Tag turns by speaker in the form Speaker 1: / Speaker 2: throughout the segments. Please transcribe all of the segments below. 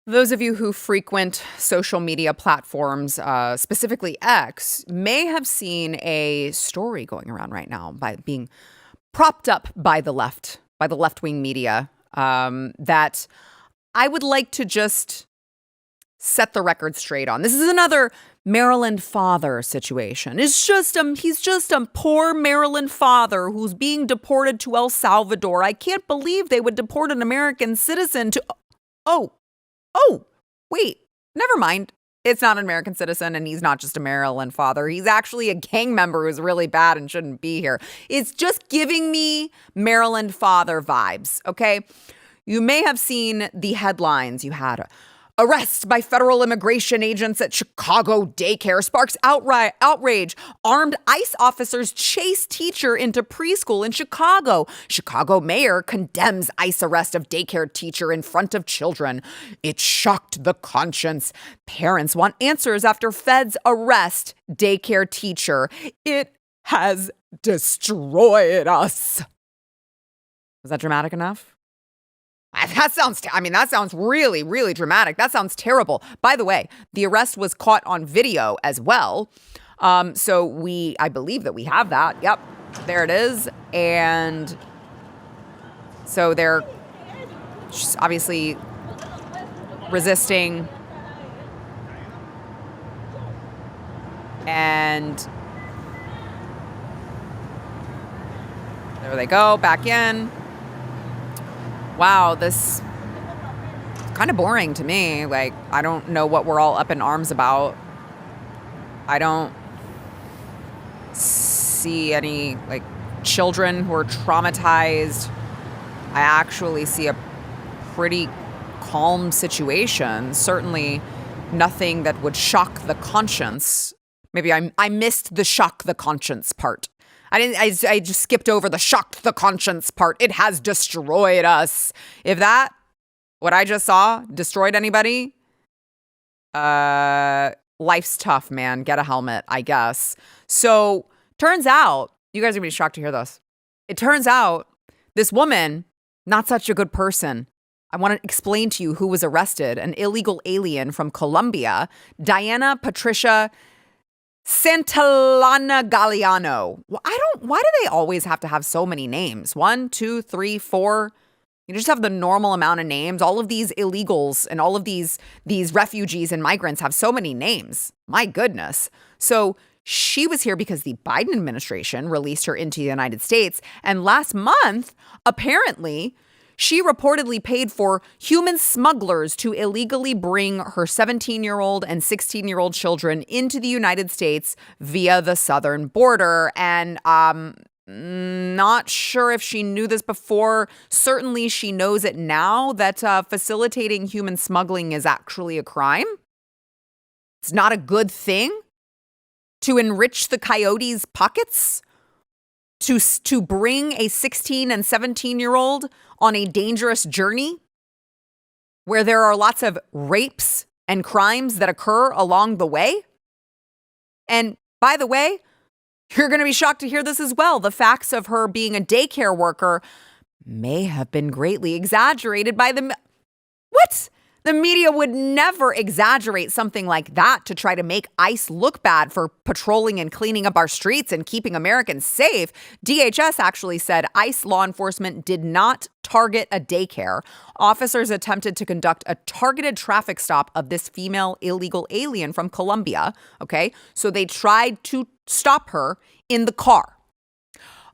Speaker 1: Those of you who frequent social media platforms, specifically X, may have seen a story going around right now by being propped up by the left-wing media, that I would like to just set the record straight on. This is another Maryland father situation. He's just a poor Maryland father who's being deported to El Salvador. I can't believe they would deport an American citizen to. Oh, wait, never mind. It's not an American citizen, and he's not just a Maryland father. He's actually a gang member who's really bad and shouldn't be here. It's just giving me Maryland father vibes, okay? You may have seen the headlines. You had arrest by federal immigration agents at Chicago daycare sparks outrage. Armed ICE officers chase teacher into preschool in Chicago. Chicago mayor condemns ICE arrest of daycare teacher in front of children. It shocked the conscience. Parents want answers after feds arrest daycare teacher. It has destroyed us. Was that dramatic enough? That sounds really, really dramatic. That sounds terrible. By the way, the arrest was caught on video as well. So I believe that we have that. Yep, there it is. And so they're obviously resisting. And there they go, back in. Wow, this is kind of boring to me. Like, I don't know what we're all up in arms about. I don't see any, children who are traumatized. I actually see a pretty calm situation. Certainly nothing that would shock the conscience. Maybe I missed the shock the conscience part. I just skipped over the shocked the conscience part. It has destroyed us. If what I just saw, destroyed anybody, life's tough, man. Get a helmet, I guess. So, turns out, you guys are going to be shocked to hear this. It turns out, this woman, not such a good person. I want to explain to you who was arrested. An illegal alien from Colombia, Diana Patricia Santillana Galliano. Why do they always have to have so many names? 1, 2, 3, 4. You just have the normal amount of names. All of these illegals and all of these refugees and migrants have so many names. My goodness. So she was here because the Biden administration released her into the United States. And last month, apparently, she reportedly paid for human smugglers to illegally bring her 17-year-old and 16-year-old children into the United States via the southern border. And not sure if she knew this before. Certainly she knows it now that facilitating human smuggling is actually a crime. It's not a good thing to enrich the coyotes' pockets. To bring a 16 and 17-year-old on a dangerous journey where there are lots of rapes and crimes that occur along the way. And by the way, you're going to be shocked to hear this as well. The facts of her being a daycare worker may have been greatly exaggerated by What? The media would never exaggerate something like that to try to make ICE look bad for patrolling and cleaning up our streets and keeping Americans safe. DHS actually said ICE law enforcement did not target a daycare. Officers attempted to conduct a targeted traffic stop of this female illegal alien from Colombia. Okay, so they tried to stop her in the car.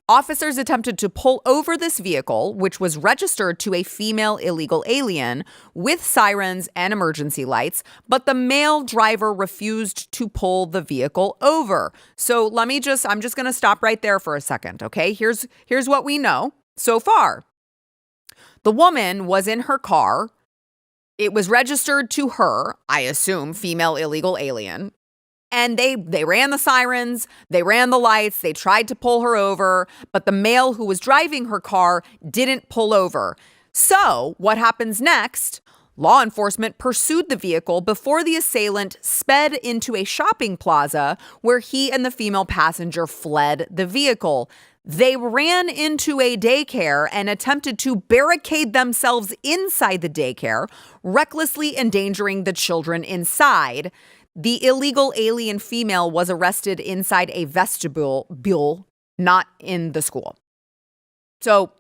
Speaker 1: Officers attempted to pull over this vehicle, which was registered to a female illegal alien with sirens and emergency lights, but the male driver refused to pull the vehicle over. So I'm just going to stop right there for a second, okay? Here's what we know so far. The woman was in her car. It was registered to her, I assume, female illegal alien. And they ran the sirens, they ran the lights, they tried to pull her over, but the male who was driving her car didn't pull over. So what happens next? Law enforcement pursued the vehicle before the assailant sped into a shopping plaza where he and the female passenger fled the vehicle. They ran into a daycare and attempted to barricade themselves inside the daycare, recklessly endangering the children inside. The illegal alien female was arrested inside a vestibule, not in the school. So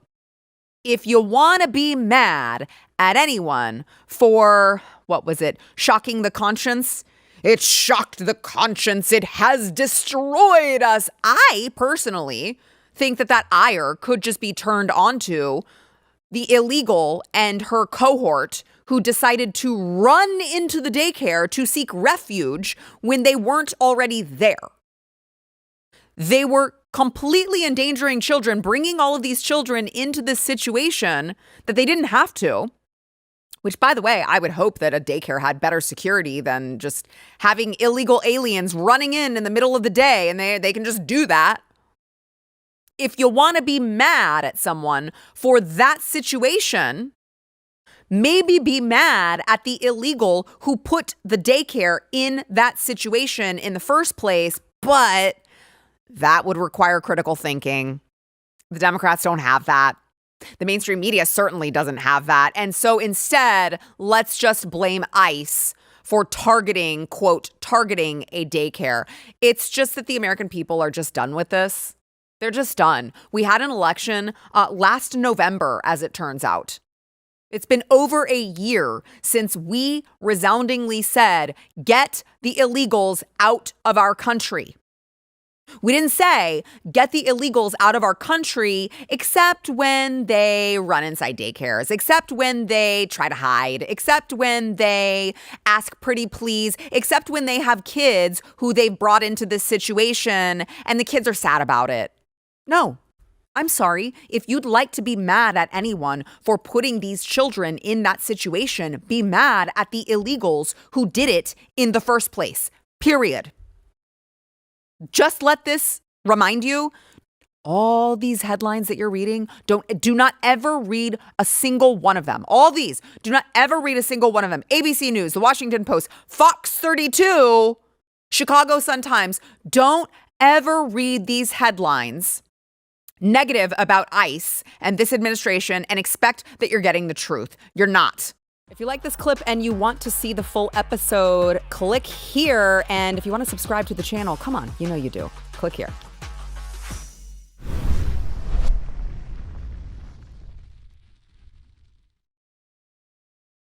Speaker 1: if you want to be mad at anyone for, shocking the conscience? It shocked the conscience. It has destroyed us. I personally think that ire could just be turned onto the illegal and her cohort who decided to run into the daycare to seek refuge when they weren't already there. They were completely endangering children, bringing all of these children into this situation that they didn't have to. Which, by the way, I would hope that a daycare had better security than just having illegal aliens running in the middle of the day, and they can just do that. If you want to be mad at someone for that situation, maybe be mad at the illegal who put the daycare in that situation in the first place, but that would require critical thinking. The Democrats don't have that. The mainstream media certainly doesn't have that. And so instead, let's just blame ICE for targeting a daycare. It's just that the American people are just done with this. They're just done. We had an election last November, as it turns out. It's been over a year since we resoundingly said, get the illegals out of our country. We didn't say, get the illegals out of our country, except when they run inside daycares, except when they try to hide, except when they ask pretty please, except when they have kids who they've brought into this situation and the kids are sad about it. No, I'm sorry. If you'd like to be mad at anyone for putting these children in that situation, be mad at the illegals who did it in the first place, period. Just let this remind you, all these headlines that you're reading, do not ever read a single one of them. All these, do not ever read a single one of them. ABC News, The Washington Post, Fox 32, Chicago Sun-Times. Don't ever read these headlines negative about ICE and this administration and expect that you're getting the truth. You're not. If you like this clip and you want to see the full episode, click here. And if you want to subscribe to the channel, come on, you know you do. Click here.